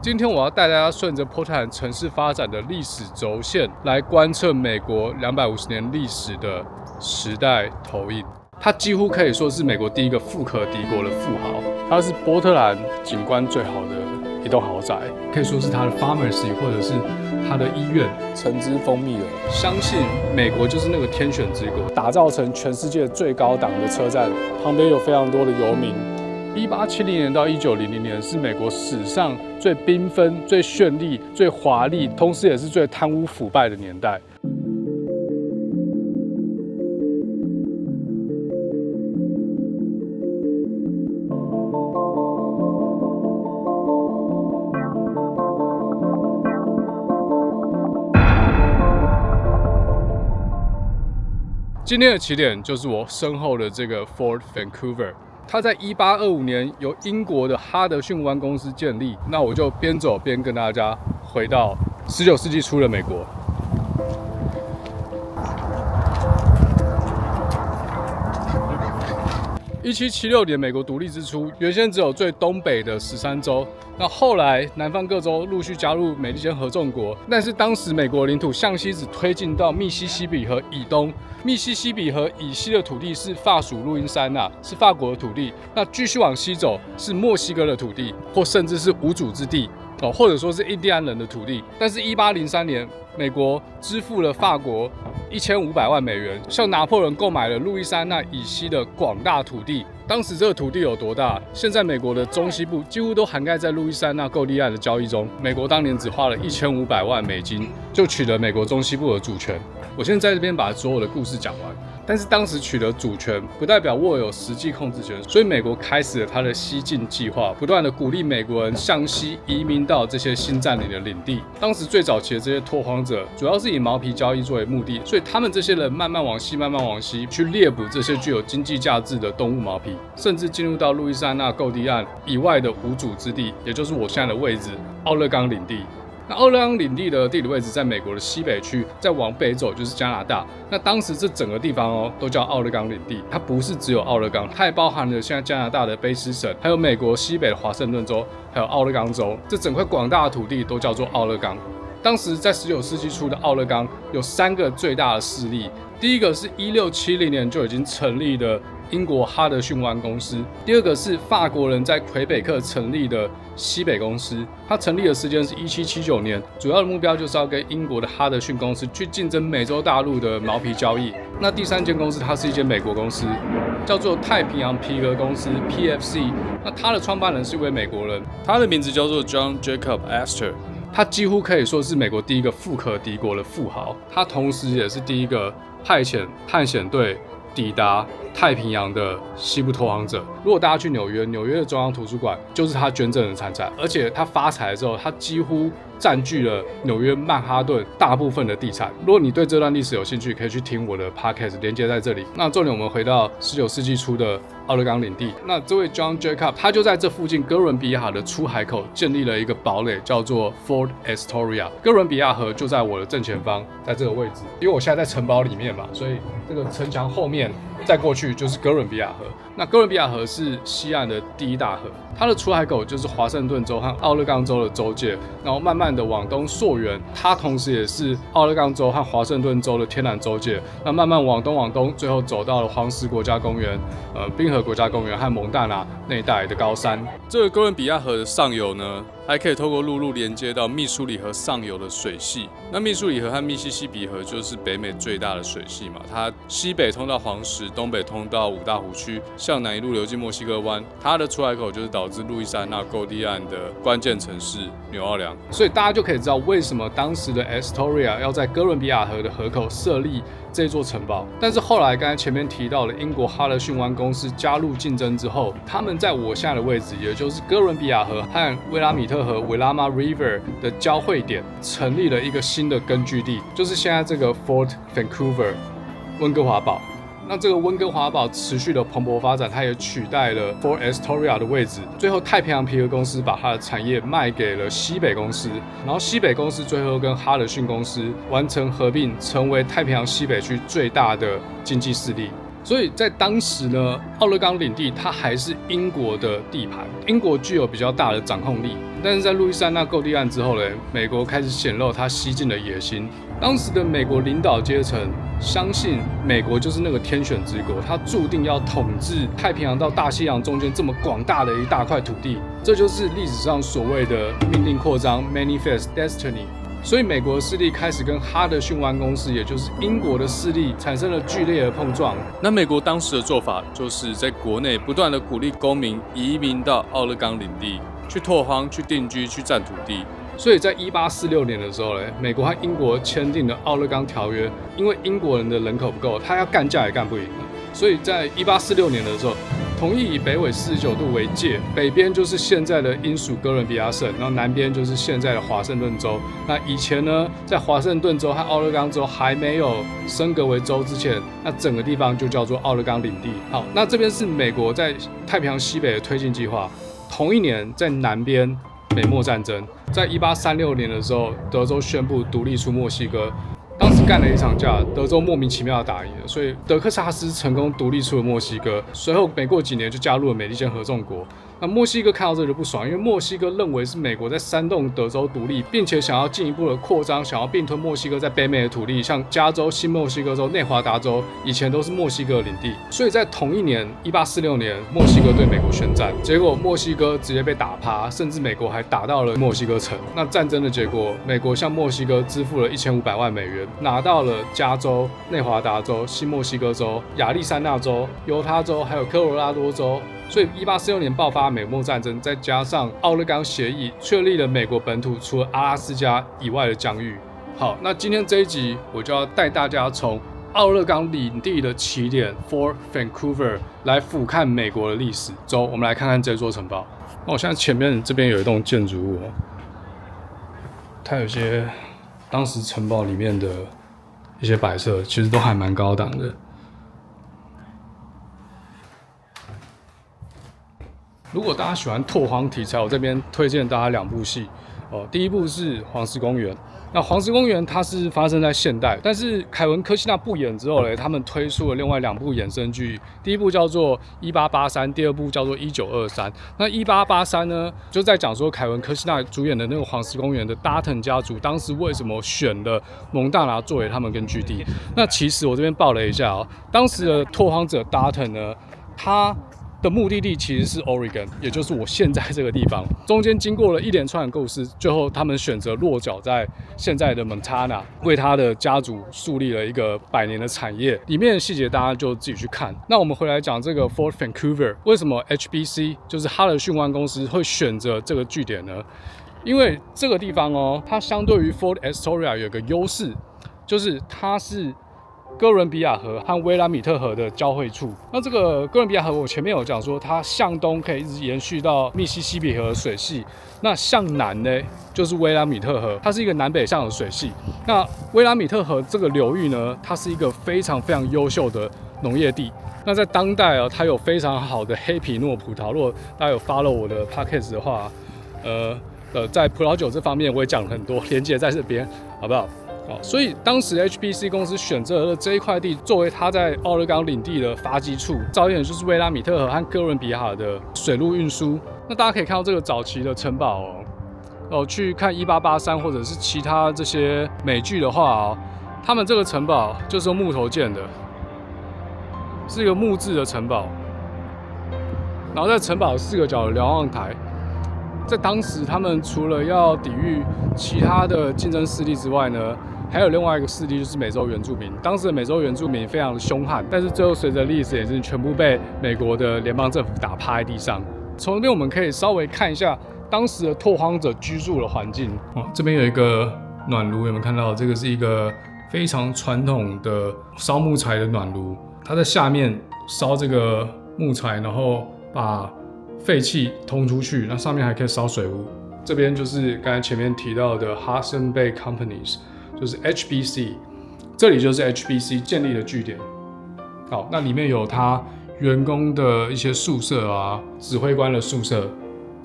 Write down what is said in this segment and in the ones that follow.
今天我要带大家顺着波特兰城市发展的历史轴线来观测美国250年历史的时代投影。它几乎可以说是美国第一个富可敌国的富豪，它是波特兰景观最好的一栋豪宅，可以说是它的 pharmacy 或者是它的医院，橙汁蜂蜜的。相信美国就是那个天选之国，打造成全世界最高档的车站，旁边有非常多的游民。1870年到1900年是美国史上最缤纷、最绚丽、最华丽，同时也是最贪污腐败的年代。今天的起点就是我身后的这个 Fort Vancouver， 它在1825年由英国的哈德逊湾公司建立。那我就边走边跟大家回到19世纪初的美国。1776年美国独立之初，原先只有最东北的13州，那后来南方各州陆续加入美利坚合众国，但是当时美国领土向西只推进到密西西比河以东，密西西比河以西的土地是法属路易斯安那，是法国的土地。那继续往西走是墨西哥的土地，或甚至是无主之地，或者说是印第安人的土地。但是1803年，美国支付了法国1500万美元，向拿破仑购买了路易斯安那以西的广大土地。当时这个土地有多大？现在美国的中西部几乎都涵盖在路易斯安那购地案的交易中。美国当年只花了1500万美金，就取得美国中西部的主权。我现在在这边把所有的故事讲完，但是当时取得主权不代表握有实际控制权，所以美国开始了它的西进计划，不断的鼓励美国人向西移民到这些新占领的领地。当时最早期的这些拓荒者主要是以毛皮交易作为目的，所以他们这些人慢慢往西去猎捕这些具有经济价值的动物毛皮，甚至进入到路易斯安那购地案以外的无主之地，也就是我现在的位置——奥勒冈领地。那奥勒冈领地的地理位置在美国的西北区，再往北走就是加拿大。那当时这整个地方都叫奥勒冈领地，它不是只有奥勒冈，它也包含了现在加拿大的卑诗省，还有美国西北的华盛顿州，还有奥勒冈州。这整块广大的土地都叫做奥勒冈。当时在19世纪初的奥勒冈有3个最大的势力，第一个是1670年就已经成立的英国哈德逊湾公司，第二个是法国人在魁北克成立的西北公司，它成立的时间是1779年，主要的目标就是要跟英国的哈德逊公司去竞争美洲大陆的毛皮交易。那第3间公司它是一间美国公司，叫做太平洋皮革公司 PFC， 那它的创办人是一位美国人，他的名字叫做 John Jacob Astor。他几乎可以说是美国第一个富可敌国的富豪，他同时也是第一个派遣探险队抵达太平洋的西部拓荒者。如果大家去纽约的中央图书馆就是他捐赠的财产，而且他发财之后，他几乎占据了纽约曼哈顿大部分的地产。如果你对这段历史有兴趣，可以去听我的 podcast， 连接在这里。那重点我们回到19世纪初的奥勒冈领地，那这位 John Jacob 他就在这附近哥伦比亚的出海口建立了一个堡垒，叫做 Fort Astoria。哥伦比亚河就在我的正前方，在这个位置。因为我现在在城堡里面嘛，所以这个城墙后面再过去就是哥伦比亚河。那哥伦比亚河是西岸的第一大河，它的出海口就是华盛顿州和奥勒冈州的州界，然后慢慢的往东溯源，它同时也是奥勒冈州和华盛顿州的天然州界。那慢慢往东，最后走到了黄石国家公园、冰河国家公园和蒙大拿那一带的高山。这个哥伦比亚河的上游呢，还可以透过陆路连接到密苏里河上游的水系。那密苏里河和密西西比河就是北美最大的水系嘛，它西北通到黄石，东北通到五大湖区，向南一路流进墨西哥湾。它的出海口就是导致路易斯安那购地案的关键城市纽奥良。所以大家就可以知道为什么当时的 Astoria 要在哥伦比亚河的河口设立这座城堡。但是后来刚才前面提到了英国哈德逊湾公司加入竞争之后，他们在我现在的位置，也就是哥伦比亚河和威拉米特河 Willamette River 的交汇点，成立了一个新的根据地，就是现在这个 Fort Vancouver 温哥华堡。那这个温哥华堡持续的蓬勃发展，它也取代了 Fort Astoria 的位置。最后，太平洋皮革公司把它的产业卖给了西北公司，然后西北公司最后跟哈德逊公司完成合并，成为太平洋西北区最大的经济势力。所以在当时呢，奥勒冈领地它还是英国的地盘，英国具有比较大的掌控力。但是在路易斯安那购地案之后呢，美国开始显露它西进的野心。当时的美国领导阶层相信美国就是那个天选之国，它注定要统治太平洋到大西洋中间这么广大的一大块土地，这就是历史上所谓的命定扩张 （Manifest Destiny）。所以美国的势力开始跟哈德逊湾公司，也就是英国的势力产生了剧烈的碰撞。那美国当时的做法，就是在国内不断的鼓励公民移民到奥勒冈领地，去拓荒、去定居、去占土地。所以在1846年的时候呢，美国和英国签订了奥勒冈条约，因为英国人的人口不够，他要干架也干不赢，所以在1846年的时候，同意以北纬49度为界，北边就是现在的英属哥伦比亚省，然后南边就是现在的华盛顿州。那以前呢，在华盛顿州和奥勒冈州还没有升格为州之前，那整个地方就叫做奥勒冈领地。好，那这边是美国在太平洋西北的推进计划。同一年，在南边美墨战争，在1836年的时候，德州宣布独立出墨西哥。当时干了一场架，德州莫名其妙的打赢了，所以德克萨斯成功独立出了墨西哥。随后没过几年就加入了美利坚合众国。那墨西哥看到这就不爽，因为墨西哥认为是美国在煽动德州独立，并且想要进一步的扩张，想要并吞墨西哥在北美的土地，像加州、新墨西哥州、内华达州，以前都是墨西哥领地。所以在同一年，1846年，墨西哥对美国宣战，结果墨西哥直接被打趴，甚至美国还打到了墨西哥城。那战争的结果，美国向墨西哥支付了1500万美元，拿到了加州、内华达州、新墨西哥州、亚利桑那州、犹他州，还有科罗拉多州。所以1846年爆发美墨战争，再加上奥勒冈协议，确立了美国本土除了阿拉斯加以外的疆域。好，那今天这一集我就要带大家从奥勒冈领地的起点 Fort Vancouver 来俯瞰美国的历史。走，我们来看看这座城堡。那我现在前面这边有一栋建筑物，它有些当时城堡里面的一些摆设，其实都还蛮高档的。如果大家喜欢拓荒题材，我这边推荐大家2部戏。第一部是《黄石公园》。那《黄石公园》它是发生在现代，但是凯文·科西纳不演之后呢，他们推出了另外2部衍生剧。第一部叫做《1883》，第二部叫做《1923》。那1883呢，就在讲说凯文·科西纳主演的那个《黄石公园》的达腾家族当时为什么选了蒙大拿作为他们根据地。那其实我这边报了一下当时的拓荒者达腾呢，他的目的地其实是 Oregon， 也就是我现在这个地方。中间经过了一连串的构思，最后他们选择落脚在现在的 Montana， 为他的家族树立了一个100年的产业。里面的细节大家就自己去看。那我们回来讲这个 Fort Vancouver， 为什么 HBC 就是哈德逊湾公司会选择这个据点呢？因为这个地方它相对于 Fort Astoria 有个优势，就是它是哥伦比亚河和威拉米特河的交汇处。那这个哥伦比亚河，我前面有讲说，它向东可以一直延续到密西西比河的水系。那向南呢，就是威拉米特河，它是一个南北向的水系。那威拉米特河这个流域呢，它是一个非常非常优秀的农业地。那在当代它有非常好的黑皮诺葡萄。如果大家有 follow 我的 podcast 的话，在葡萄酒这方面我也讲了很多，连结在这边，好不好？所以当时 HBC 公司选择了这一块地作为它在奥勒冈领地的发迹处，着眼就是威拉米特河和哥伦比亚的水路运输。那大家可以看到这个早期的城堡去看1883或者是其他这些美剧的话他们这个城堡就是用木头建的，是一个木质的城堡。然后在城堡4个角的瞭望台。在当时，他们除了要抵御其他的竞争势力之外呢，还有另外一个势力就是美洲原住民。当时的美洲原住民非常的凶悍，但是最后随着历史演进，全部被美国的联邦政府打趴在地上。从这边我们可以稍微看一下当时的拓荒者居住的环境。这边有一个暖炉，有没有看到？这个是一个非常传统的烧木材的暖炉，它在下面烧这个木材，然后把废气通出去，那上面还可以烧水壶。这边就是刚才前面提到的 Hudson Bay Companies， 就是 HBC， 这里就是 HBC 建立的据点。好，那里面有他员工的一些宿舍指挥官的宿舍，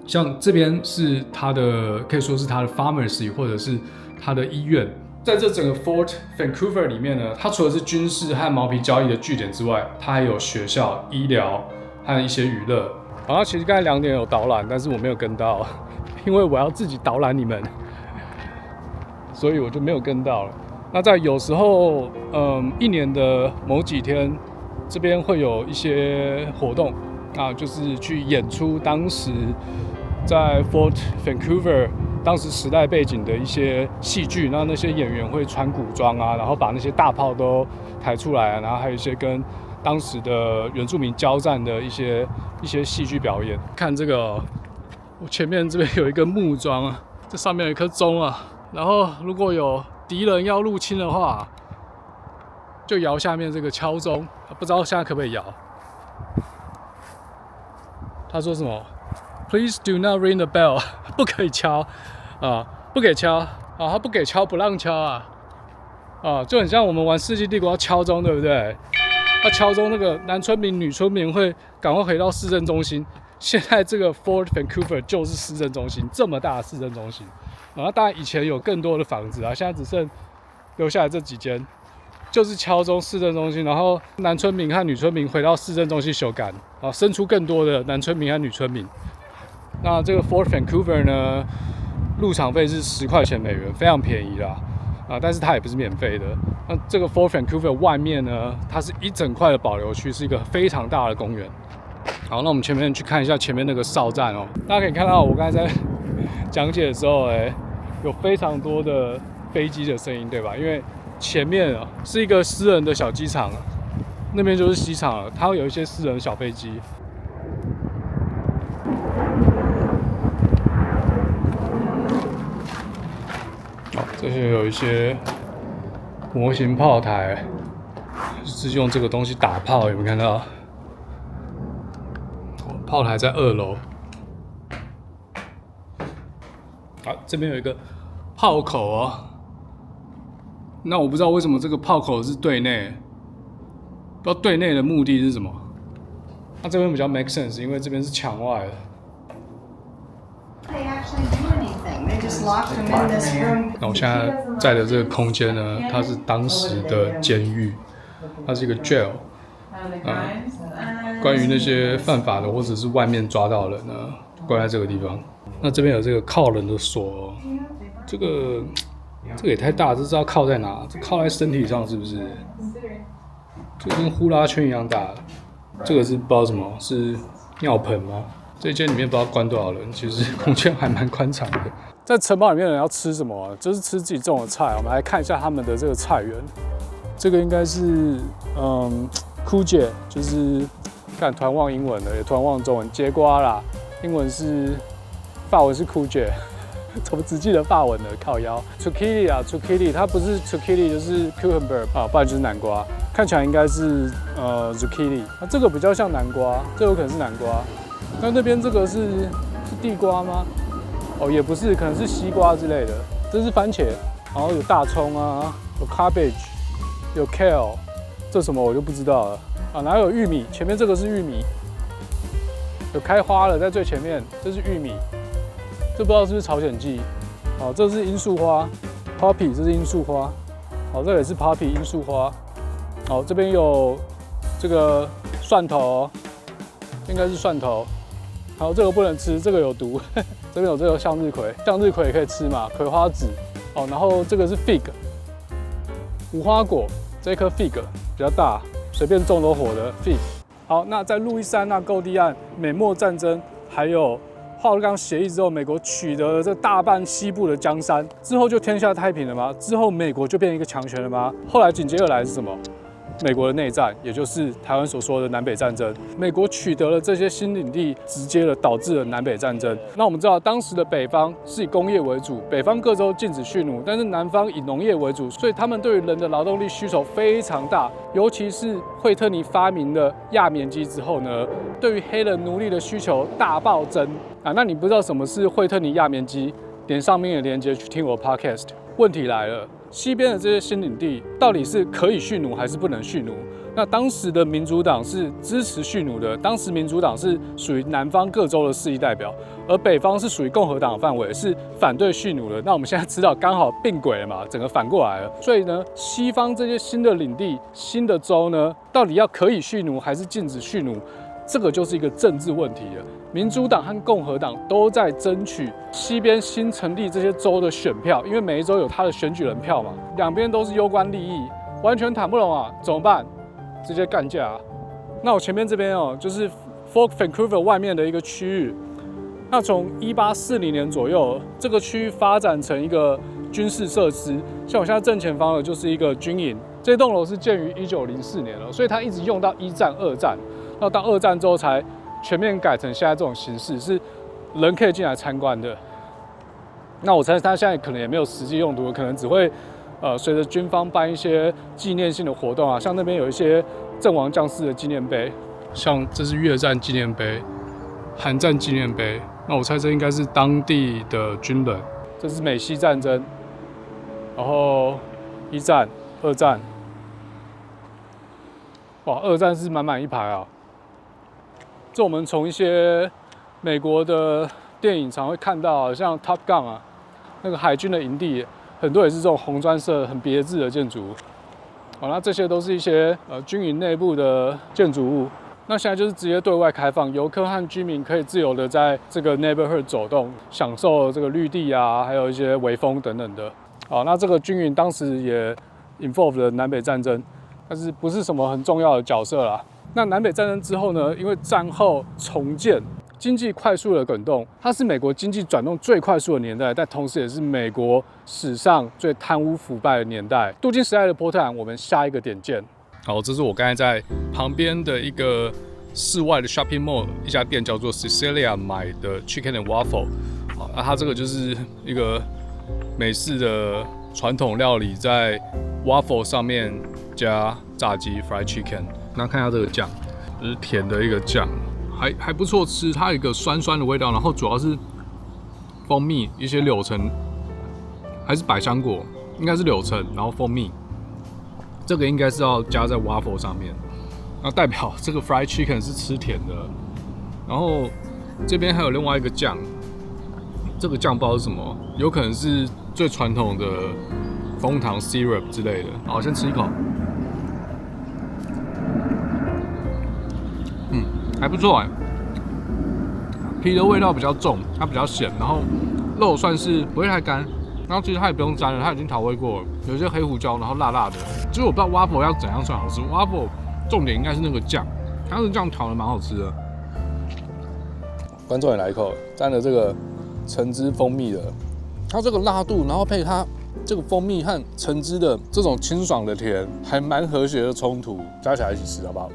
像这边是他的，可以说是他的 pharmacy 或者是他的医院。在这整个 Fort Vancouver 里面呢，它除了是军事和毛皮交易的据点之外，它还有学校、医疗和一些娱乐。然后其实刚才2点有导览，但是我没有跟到，因为我要自己导览你们，所以我就没有跟到了。那在有时候，一年的某几天，这边会有一些活动，啊，就是去演出当时在 Fort Vancouver 当时时代背景的一些戏剧，那些演员会穿古装啊，然后把那些大炮都抬出来啊，然后还有一些跟当时的原住民交战的一些戏剧表演。看这个我前面这边有一个木桩啊，这上面有一颗钟啊，然后如果有敌人要入侵的话，就摇下面这个敲钟，不知道现在可不可以摇。他说什么 ？Please do not ring the bell， 不可以敲啊，不给敲啊，他不给敲，不让敲啊，就很像我们玩《世纪帝国》要敲钟，对不对？他敲钟，那个男村民、女村民会赶快回到市政中心。现在这个 Fort Vancouver 就是市政中心，这么大的市政中心。然后当然以前有更多的房子啊，现在只剩留下来这几间，就是敲钟市政中心，然后男村民和女村民回到市政中心休干，啊，生出更多的男村民和女村民。那这个 Fort Vancouver 呢，入场费是10块钱美元，非常便宜啦，但是它也不是免费的。那这个 Fort Vancouver 外面呢，它是一整块的保留区，是一个非常大的公园。好，那我们前面去看一下前面那个哨站哦，大家可以看到我刚才在讲解的时候，有非常多的飞机的声音，对吧？因为前面是一个私人的小机场，那边就是机场了，它会有一些私人的小飞机。好，这些有一些模型炮台，是用这个东西打炮，有没有看到？炮台在2楼。好，这边有一个炮口哦。那我不知道为什么这个炮口是对内，不知道对内的目的是什么。那这边比较 make sense， 因为这边是墙外的。那我现在在的这个空间呢，它是当时的监狱，它是一个 jail。关于那些犯法的或者是外面抓到的人呢，关在这个地方。那这边有这个靠人的锁，这个也太大，这是要靠在哪？这靠在身体上是不是？就跟呼啦圈一样大。这个是不知道什么，是尿盆吗？这间里面不知道关多少人，其实空间还蛮宽敞的。在城堡里面的人要吃什么？就是吃自己种的菜。我们来看一下他们的这个菜园。这个应该是枯姐，就是看突然忘英文了，也突然忘中文，节瓜啦，英文是法文是枯姐，怎么只记得法文了？靠腰 ，zucchini 啊 ，zucchini， 它不是 zucchini 就是 cucumber 啊，不然就是南瓜，看起来应该是zucchini， 那这个比较像南瓜，这有可能是南瓜，那边这个是地瓜吗？哦，也不是，可能是西瓜之类的，这是番茄，然后有大葱啊，有 cabbage， 有 kale。这什么我就不知道了啊！哪有玉米？前面这个是玉米，有开花了，在最前面，这是玉米，这不知道是不是朝鲜蓟？哦，这是罂粟花 ，poppy， 这是罂粟花，哦，这也是 poppy 罂粟花，哦，这边有这个蒜头，应该是蒜头，好，这个不能吃，这个有毒，这边有这个向日葵，向日葵也可以吃嘛，葵花籽，哦，然后这个是 fig， 无花果，这颗 fig。比较大，随便种都活的 fig。好，那在路易斯安那购地案、美墨战争，还有华尔冈协议之后，美国取得了这大半西部的江山，之后就天下太平了吗？之后美国就变成一个强权了吗？后来紧接而来是什么？美国的内战，也就是台湾所说的南北战争。美国取得了这些新领地，直接的导致了南北战争。那我们知道，当时的北方是以工业为主，北方各州禁止蓄奴，但是南方以农业为主，所以他们对于人的劳动力需求非常大。尤其是惠特尼发明了轧棉机之后呢，对于黑人奴隶的需求大暴增啊！那你不知道什么是惠特尼轧棉机？点上面的链接去听我的 podcast。问题来了。西边的这些新领地到底是可以蓄奴还是不能蓄奴？那当时的民主党是支持蓄奴的，当时民主党是属于南方各州的势力代表，而北方是属于共和党的范围，是反对蓄奴的。那我们现在知道刚好并轨了嘛，整个反过来了。所以呢，西方这些新的领地、新的州呢，到底要可以蓄奴还是禁止蓄奴？这个就是一个政治问题了。民主党和共和党都在争取西边新成立这些州的选票，因为每一州有他的选举人票嘛，两边都是攸关利益，完全谈不拢啊，怎么办？直接干架啊。那我前面这边哦，就是 Fort Vancouver 外面的一个区域。那从1840年左右，这个区域发展成一个军事设施，像我现在正前方的就是一个军营。这栋楼是建于1904年了，所以它一直用到1战、2战。那到2战之后才全面改成现在这种形式，是人可以进来参观的。那我猜它现在可能也没有实际用途，可能只会随着军方办一些纪念性的活动啊，像那边有一些阵亡将士的纪念碑，像这是越战纪念碑、韩战纪念碑。那我猜这应该是当地的军人。这是美西战争，然后1战、2战，哇，2战是满满一排啊。这我们从一些美国的电影常会看到，像 Top Gun 啊，那个海军的营地，很多也是这种红砖色、很别致的建筑物。好，那这些都是一些军营内部的建筑物。那现在就是直接对外开放，游客和居民可以自由的在这个 neighborhood 走动，享受这个绿地啊，还有一些微风等等的。好，那这个军营当时也 involved 了南北战争，但是不是什么很重要的角色啦。那南北战争之后呢？因为战后重建，经济快速的滚动，它是美国经济转动最快速的年代，但同时也是美国史上最贪污腐败的年代。镀金时代的波特兰，我们下一个点见。好，这是我刚才在旁边的一个室外的 shopping mall 一家店，叫做 Cecilia 买的 Chicken and Waffle。好，那它这个就是一个美式的传统料理，在 waffle 上面加炸鸡 fried chicken。那看一下这个酱，就是甜的一个酱，还不错吃，它有一个酸酸的味道，然后主要是蜂蜜，一些柳橙，还是百香果，应该是柳橙，然后蜂蜜，这个应该是要加在 waffle 上面，那代表这个 fried chicken 是吃甜的。然后这边还有另外一个酱，这个酱不知道是什么，有可能是最传统的枫糖 syrup 之类的。好，先吃一口。还不错哎，皮的味道比较重，它比较咸，然后肉算是不会太干，然后其实它也不用沾了，它已经调味过了，有一些黑胡椒，然后辣辣的。其实我不知道 waffle 要怎样算好吃 ，waffle 重点应该是那个酱，它的酱调的蛮好吃的。观众也来一口，沾了这个橙汁蜂蜜的，它这个辣度，然后配它这个蜂蜜和橙汁的这种清爽的甜，还蛮和谐的冲突，加起来一起吃好不好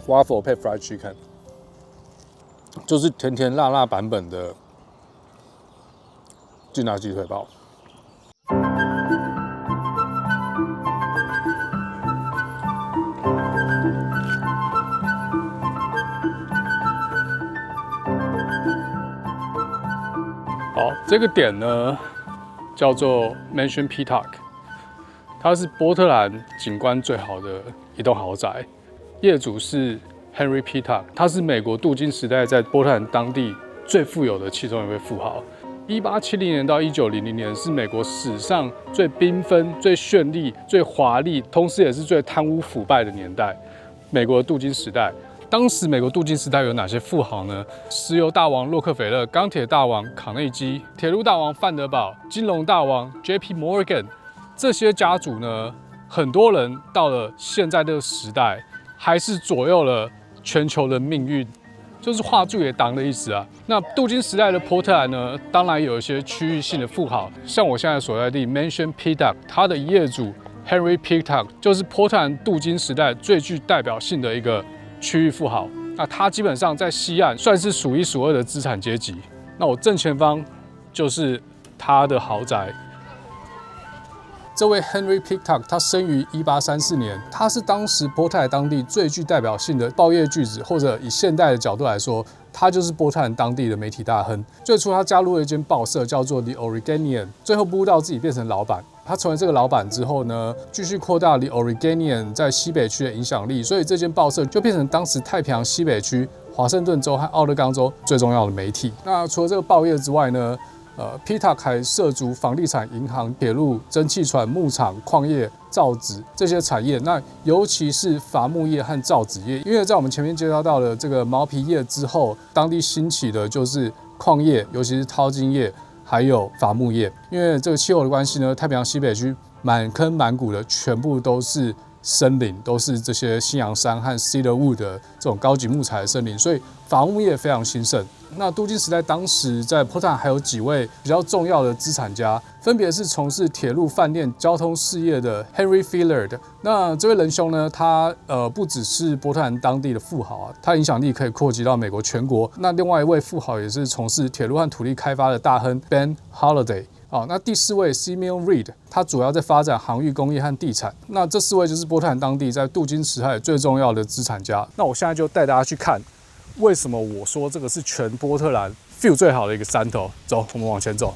？Waffle 配 fried chicken， 就是甜甜辣辣版本的劲辣鸡腿堡。好，这个点呢叫做 Mansion Peacock， 它是波特兰景观最好的一栋豪宅。业主是 Henry Peacock， 他是美国镀金时代在波特兰当地最富有的其中一位富豪。1870年到1900年是美国史上最缤纷、最绚丽、最华丽，同时也是最贪污腐败的年代。美国的镀金时代，当时美国镀金时代有哪些富豪呢？石油大王洛克菲勒、钢铁大王卡内基、铁路大王范德堡、金融大王 J.P. Morgan， 这些家族呢，很多人到了现在这个时代，还是左右了全球的命运，就是画柱也当的意思啊。那镀金时代的波特兰呢，当然有一些区域性的富豪，像我现在所在地 Mansion Peacock， 它的业主 Henry Peacock 就是波特兰镀金时代最具代表性的一个区域富豪。那他基本上在西岸算是数一数二的资产阶级。那我正前方就是他的豪宅。这位 Henry Peacock， 他生于1834年，他是当时波特兰当地最具代表性的报业巨子，或者以现代的角度来说，他就是波特兰当地的媒体大亨。最初他加入了一间报社叫做 The Oregonian， 最后不知道自己变成老板。他成为这个老板之后呢，继续扩大 The Oregonian 在西北区的影响力，所以这间报社就变成当时太平洋西北区华盛顿州和奥勒冈州最重要的媒体。那除了这个报业之外呢，Peacock 还涉足房地产、银行、铁路、蒸汽船、牧场、矿业、造纸这些产业。那尤其是伐木业和造纸业，因为在我们前面介绍到的这个毛皮业之后，当地兴起的就是矿业，尤其是淘金业，还有伐木业。因为这个气候的关系呢，太平洋西北区满坑满谷的全部都是森林，都是这些西洋杉和 Cedar Wood 的这种高级木材的森林，所以伐木业非常兴盛。那镀金时代当时在波特兰还有几位比较重要的资产家，分别是从事铁路、饭店、交通事业的 Henry Fillard。那这位仁兄呢，他不只是波特兰当地的富豪啊，他影响力可以扩及到美国全国。那另外一位富豪也是从事铁路和土地开发的大亨 Ben Holiday。那第4位 Simeon Reed， 他主要在发展航运工业和地产。那这4位就是波特兰当地在镀金时代最重要的资产家。那我现在就带大家去看，为什么我说这个是全波特兰 feel 最好的一个山头。走，我们往前走。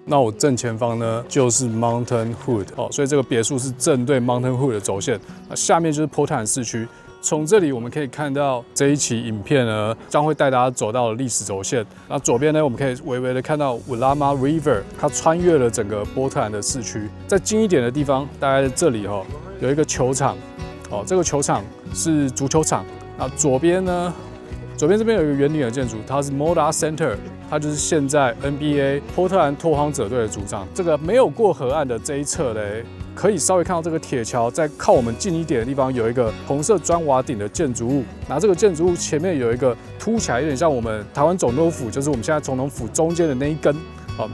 那我正前方呢就是 Mountain Hood， 所以这个别墅是正对 Mountain Hood 的轴线。那下面就是波特兰市区。从这里我们可以看到这一期影片呢，将会带大家走到历史轴线。那左边呢，我们可以微微的看到 Willama River， 它穿越了整个波特兰的市区。在近一点的地方，大概在这里有一个球场，这个球场是足球场。那左边这边有一个圆顶的建筑，它是 Moda Center， 它就是现在 NBA 波特兰拓荒者队的主场。这个没有过河岸的这一侧嘞，可以稍微看到这个铁桥，在靠我们近一点的地方有一个红色砖瓦顶的建筑物。那这个建筑物前面有一个凸起来，有点像我们台湾总统府，就是我们现在总统府中间的那一根。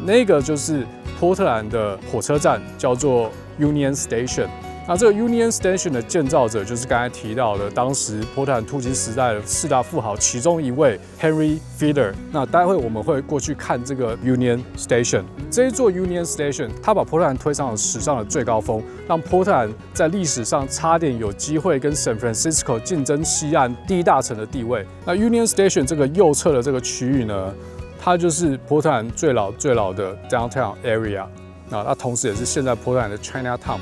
那个就是波特兰的火车站，叫做 Union Station。那这个 Union Station 的建造者就是刚才提到的，当时波特兰镀金时代的4大富豪其中一位 Henry Fillard。那待会我们会过去看这个 Union Station。这一座 Union Station， 它把波特兰推上了史上的最高峰，让波特兰在历史上差点有机会跟 San Francisco 竞争西岸第1大城的地位。那 Union Station 这个右侧的这个区域呢，它就是波特兰最老的 Downtown Area。那它同时也是现在波特兰的 Chinatown。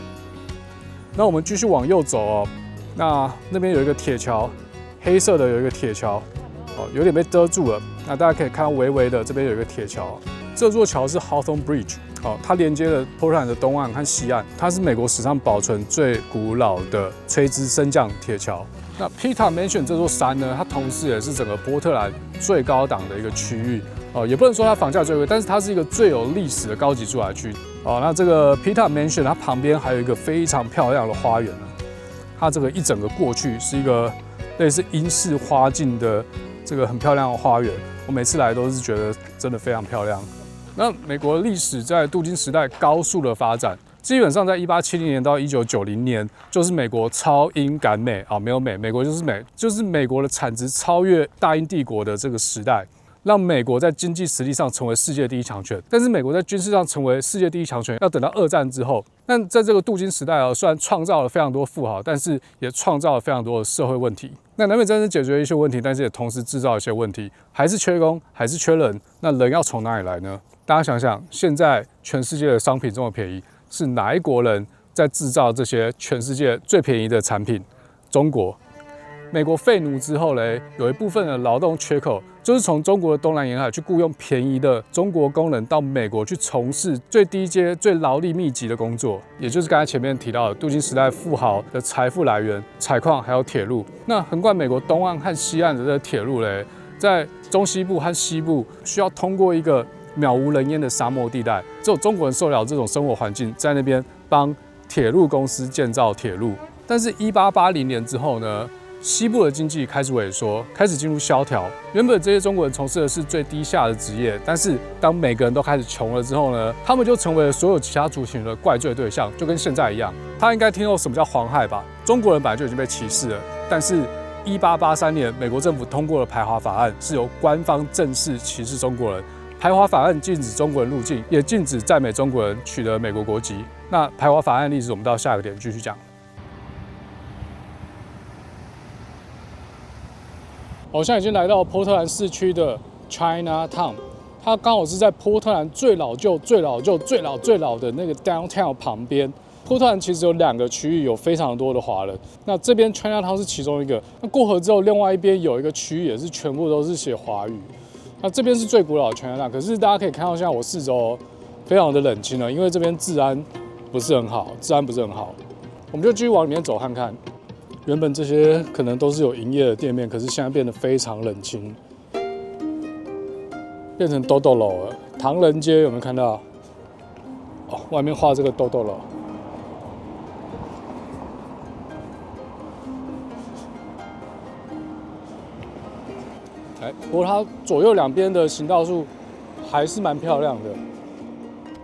那我们继续往右走那边有一个铁桥，黑色的有一个铁桥，有点被遮住了。那大家可以看到微微的这边有一个铁桥，这座桥是 Hawthorne Bridge，它连接了波特兰的东岸和西岸，它是美国史上保存最古老的垂直升降铁桥。那 Peacock Mansion 这座山呢，它同时也是整个波特兰最高档的一个区域。也不能说它房价最贵，但是它是一个最有历史的高级住宅区。那这个 Peacock Mansion 它旁边还有一个非常漂亮的花园它这个一整个过去是一个类似英式花境的这个很漂亮的花园。我每次来都是觉得真的非常漂亮。那美国的历史在镀金时代高速的发展，基本上在1870年到1990年，就是美国超英赶美没有美国就是美国的产值超越大英帝国的这个时代。让美国在经济实力上成为世界第1强权，但是美国在军事上成为世界第1强权，要等到2战之后。但在这个镀金时代虽然创造了非常多富豪，但是也创造了非常多的社会问题。那南北战争解决了一些问题，但是也同时制造了一些问题，还是缺工，还是缺人。那人要从哪里来呢？大家想想，现在全世界的商品这么便宜，是哪一国人在制造这些全世界最便宜的产品？中国。美国废奴之后有一部分的劳动缺口，就是从中国的东南沿海去雇佣便宜的中国工人到美国去从事最低阶、最劳力密集的工作，也就是刚才前面提到的镀金时代富豪的财富来源，采矿还有铁路。那横贯美国东岸和西岸的这个铁路在中西部和西部需要通过一个渺无人烟的沙漠地带，只有中国人受了这种生活环境，在那边帮铁路公司建造铁路。但是1880年之后呢？西部的经济开始萎缩，开始进入萧条。原本这些中国人从事的是最低下的职业，但是当每个人都开始穷了之后呢，他们就成为了所有其他族群的怪罪对象，就跟现在一样。他应该听过什么叫黄害吧？中国人本来就已经被歧视了，但是1883年美国政府通过了排华法案，是由官方正式歧视中国人。排华法案禁止中国人入境，也禁止在美中国人取得美国国籍。那排华法案历史，我们到下一个点继续讲。我现在已经来到波特兰市区的 Chinatown， 它刚好是在波特兰最老的那个 downtown 旁边。波特兰其实有2个区域，有非常多的华人。那这边 Chinatown 是其中一个。那过河之后，另外一边有一个区域也是全部都是写华语。那这边是最古老的 Chinatown， 可是大家可以看到，现在我四周非常的冷清了，因为这边治安不是很好。我们就继续往里面走看看。原本这些可能都是有营业的店面，可是现在变得非常冷清，变成豆豆楼了。唐人街有没有看到？哦，外面画这个豆豆楼。不过它左右两边的行道树还是蛮漂亮的，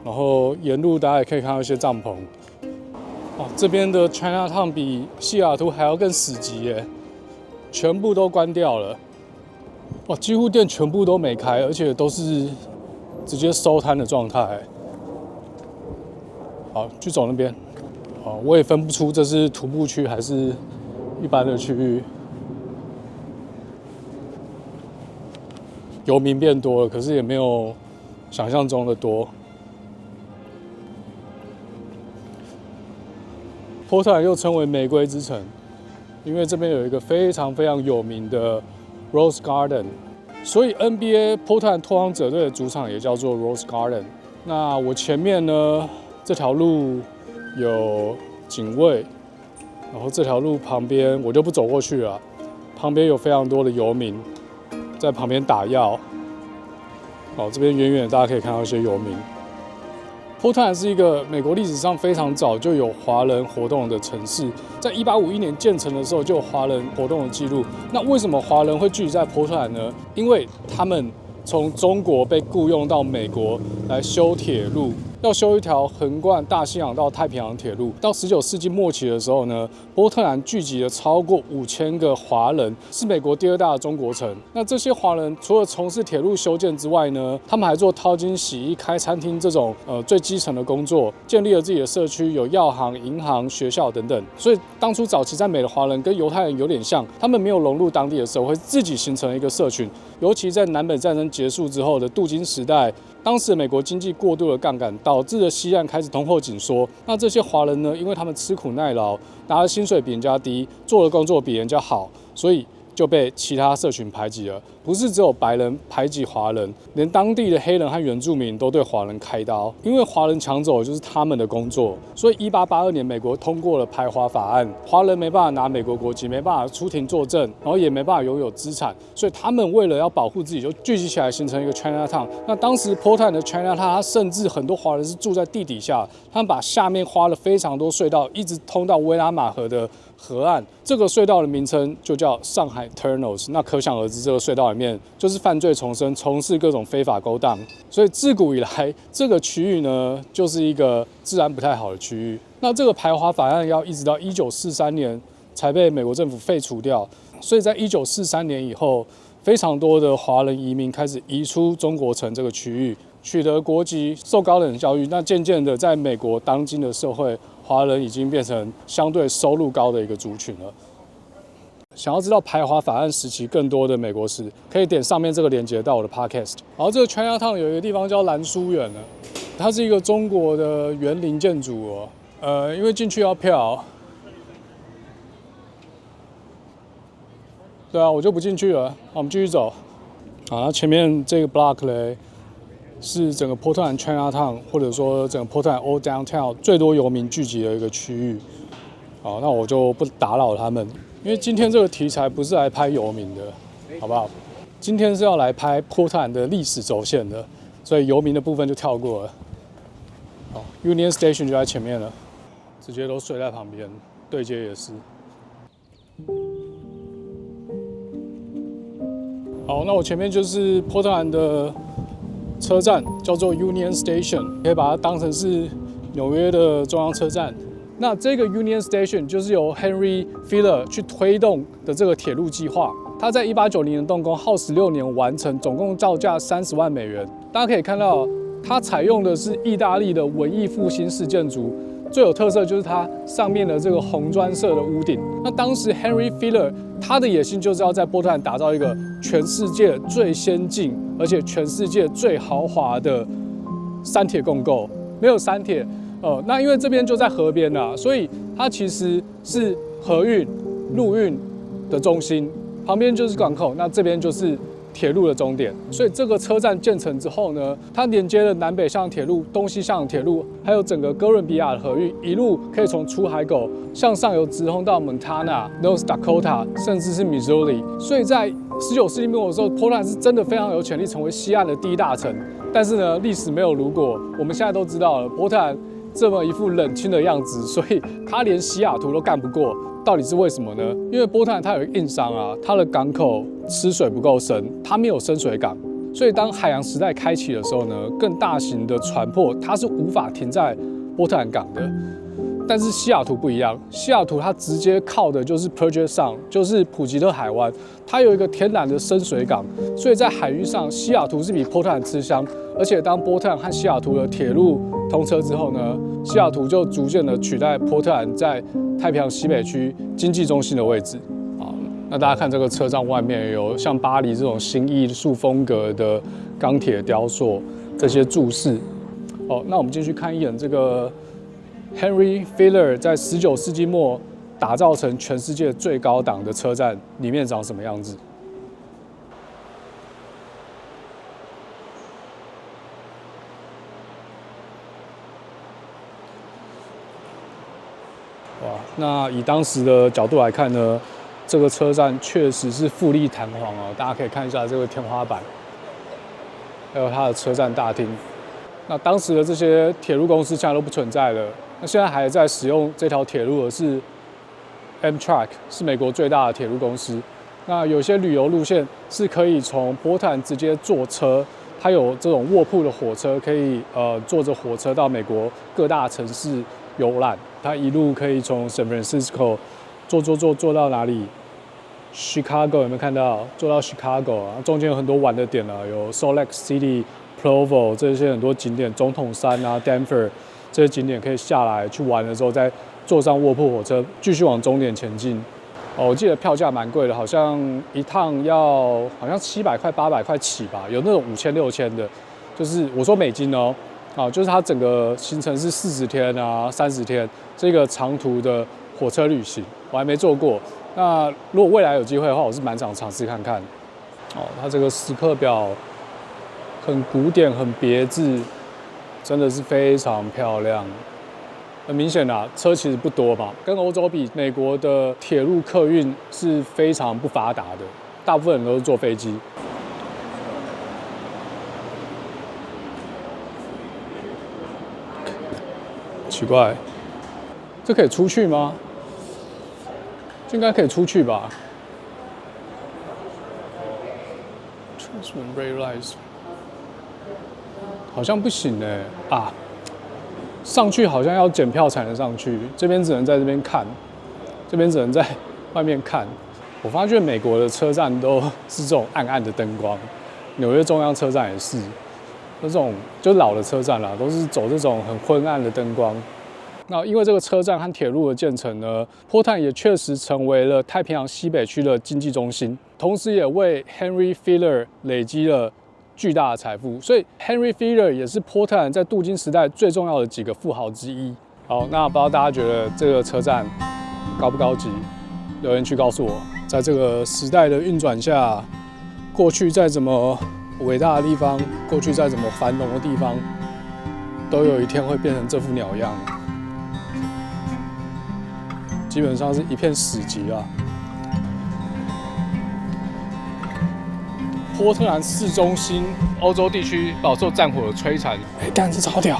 然后沿路大家也可以看到一些帐篷。哦，这边的 Chinatown 比西雅图还要更死寂耶，全部都关掉了。哇，几乎店全部都没开，而且都是直接收摊的状态。好，去走那边。哦，我也分不出这是徒步区还是一般的区域。游民变多了，可是也没有想象中的多。波特兰又称为玫瑰之城，因为这边有一个非常有名的 Rose Garden， 所以 NBA 波特兰拓荒者队的主场也叫做 Rose Garden。那我前面呢，这条路有警卫，然后这条路旁边我就不走过去了，旁边有非常多的游民在旁边打药。哦，这边远远大家可以看到一些游民。波特兰是一个美国历史上非常早就有华人活动的城市，在1851年建成的时候就有华人活动的记录。那为什么华人会聚集在波特兰呢？因为他们从中国被雇佣到美国来修铁路，要修一条横贯大西洋到太平洋铁路。到19世纪末期的时候呢，波特兰聚集了超过5000个华人，是美国第2大的中国城。那这些华人除了从事铁路修建之外呢，他们还做淘金、洗衣、开餐厅这种最基层的工作，建立了自己的社区，有药行、银行、学校等等。所以当初早期在美的华人跟犹太人有点像，他们没有融入当地的社会，自己形成一个社群。尤其在南北战争结束之后的镀金时代，当时美国经济过度的杠杆，导致了西岸开始通货紧缩。那这些华人呢，因为他们吃苦耐劳，拿的薪水比人家低，做的工作比人家好，所以就被其他社群排挤了。不是只有白人排挤华人，连当地的黑人和原住民都对华人开刀，因为华人抢走的就是他们的工作。所以1882年美国通过了排华法案，华人没办法拿美国国籍，没办法出庭作证，然后也没办法拥有资产，所以他们为了要保护自己，就聚集起来形成一个 Chinatown。那当时波特兰的 Chinatown， 它甚至很多华人是住在地底下，他们把下面挖了非常多隧道，一直通到威拉马河的河岸。这个隧道的名称就叫上海 Tunnels。那可想而知，这个隧道里面就是犯罪丛生，从事各种非法勾当。所以自古以来，这个区域呢，就是一个治安不太好的区域。那这个排华法案要一直到1943年才被美国政府废除掉。所以在1943年以后，非常多的华人移民开始移出中国城这个区域，取得国籍，受高等教育。那渐渐的，在美国当今的社会，华人已经变成相对收入高的一个族群了。想要知道排华法案时期更多的美国史，可以点上面这个连结到我的 podcast。然后这个 Chinatown 有一个地方叫兰书园呢，它是一个中国的园林建筑哦。因为进去要票，对啊，我就不进去了。好，我们继续走。好，那前面这个 block 嘞，是整个波特兰 Chinatown 或者说整个波特兰 Old Downtown 最多游民聚集的一个区域。好，那我就不打扰他们。因为今天这个题材不是来拍游民的，好不好？今天是要来拍波特兰的历史轴线的，所以游民的部分就跳过了。好 ，Union Station 就在前面了，直接都睡在旁边，对接也是。好，那我前面就是波特兰的车站，叫做 Union Station， 可以把它当成是纽约的中央车站。那这个 Union Station 就是由 Henry Filler 去推动的这个铁路计划。它在1890年动工，耗16年完成，总共造价30万美元。大家可以看到，它采用的是意大利的文艺复兴式建筑，最有特色就是它上面的这个红砖色的屋顶。那当时 Henry Filler 他的野心就是要在波特兰打造一个全世界最先进，而且全世界最豪华的三铁共构。没有三铁，那因为这边就在河边啦，所以它其实是河运、陆运的中心，旁边就是港口，那这边就是铁路的终点。所以这个车站建成之后呢，它连接了南北向铁路、东西向铁路，还有整个哥伦比亚的河域，一路可以从出海口向上游直通到 Montana、North Dakota， 甚至是 Missouri。所以在19世纪末的时候，波特兰是真的非常有潜力成为西岸的第一大城。但是呢，历史没有如果，我们现在都知道了，波特兰这么一副冷清的样子，所以他连西雅图都干不过。到底是为什么呢？因为波特兰它有一个硬伤啊，它的港口吃水不够深，它没有深水港，所以当海洋时代开启的时候呢，更大型的船舶它是无法停在波特兰港的。但是西雅图不一样，西雅图它直接靠的就是 Puget Sound， 就是普吉特海湾，它有一个天然的深水港，所以在海域上，西雅图是比波特兰吃香。而且当波特兰和西雅图的铁路通车之后呢，西雅图就逐渐的取代波特兰在太平洋西北区经济中心的位置。好，那大家看这个车站外面有像巴黎这种新艺术风格的钢铁雕塑，这些柱式。哦，那我们进去看一眼这个。Henry Filler 在19世纪末打造成全世界最高档的车站，里面长什么样子？哇，那以当时的角度来看呢，这个车站确实是富丽堂皇哦。大家可以看一下这个天花板，还有它的车站大厅。那当时的这些铁路公司现在都不存在了。那现在还在使用这条铁路的是 Amtrak， 是美国最大的铁路公司。那有些旅游路线是可以从波特兰直接坐车，它有这种卧铺的火车，可以坐着火车到美国各大城市游览。它一路可以从 San Francisco 坐到哪里 ？Chicago 有没有看到？坐到 Chicago 啊，中间有很多玩的点啊，有 Salt Lake City、Provo 这些很多景点，总统山啊 ，Denver。这些景点可以下来去玩的时候，再坐上卧铺火车，继续往终点前进。哦，我记得票价蛮贵的，好像一趟要700块、800块起吧，有那种5000、6000的，就是我说美金哦，啊，就是它整个行程是40天啊、30天，这个长途的火车旅行，我还没坐过。那如果未来有机会的话，我是蛮想尝试看看。哦，它这个时刻表很古典、很别致。真的是非常漂亮，很明显啦，车其实不多嘛，跟欧洲比，美国的铁路客运是非常不发达的，大部分人都是坐飞机。奇怪，这可以出去吗？这应该可以出去吧 ？Transman Ray Rise。好像不行啊！上去好像要检票才能上去，这边只能在这边看，这边只能在外面看。我发现美国的车站都是这种暗暗的灯光，纽约中央车站也是，这种就老的车站啦，都是走这种很昏暗的灯光。那因为这个车站和铁路的建成呢，波特兰也确实成为了太平洋西北区的经济中心，同时也为 Henry Filler 累积了巨大的财富，所以 Henry Filler 也是波特兰在镀金时代最重要的几个富豪之一。好，那不知道大家觉得这个车站高不高级？留言区告诉我。在这个时代的运转下，过去再怎么伟大的地方，过去再怎么繁荣的地方，都有一天会变成这副鸟样。基本上是一片死寂啊。波特兰市中心，欧洲地区饱受战火的摧残。干这超屌！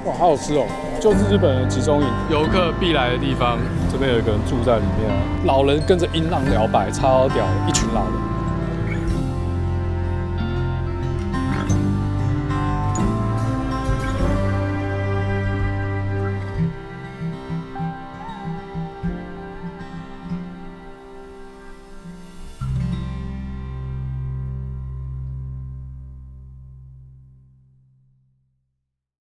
哇，好好吃哦！就是日本的集中营，游客必来的地方。这边有一个人住在里面啊，老人跟着音浪摇摆，超屌的，一群老人。